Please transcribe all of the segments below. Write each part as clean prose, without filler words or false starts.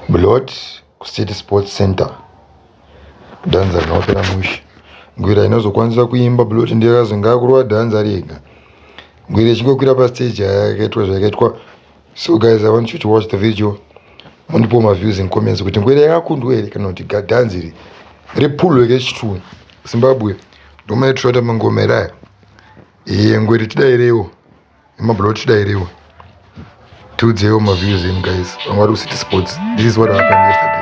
Blood City Sports Center dhanza rinopera musha. Ngwira inozokwanisa kuimba Blood ndiyakazi ngakurwa dhanza rega. Ngwira ichingokwira pastage yakaitwa zvakaitwa. So guys, I want you to watch the video. Mundipo my views and comments kuti ngwira yakakundwa here kana kuti dhanzi ripulo yekechituni Zimbabwe ndomaitota mangomera ngwira tidairewo Blood tidairewo tiudzewo my views in guys on Waru City Sports. This is what happened yesterday.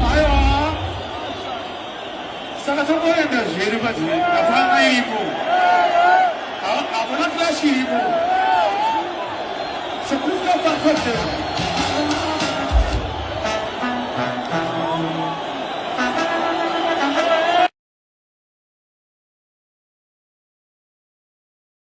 Ayo Sokoenda zviri padziri hapana iripo hapana klashi iripo sekufa fakotera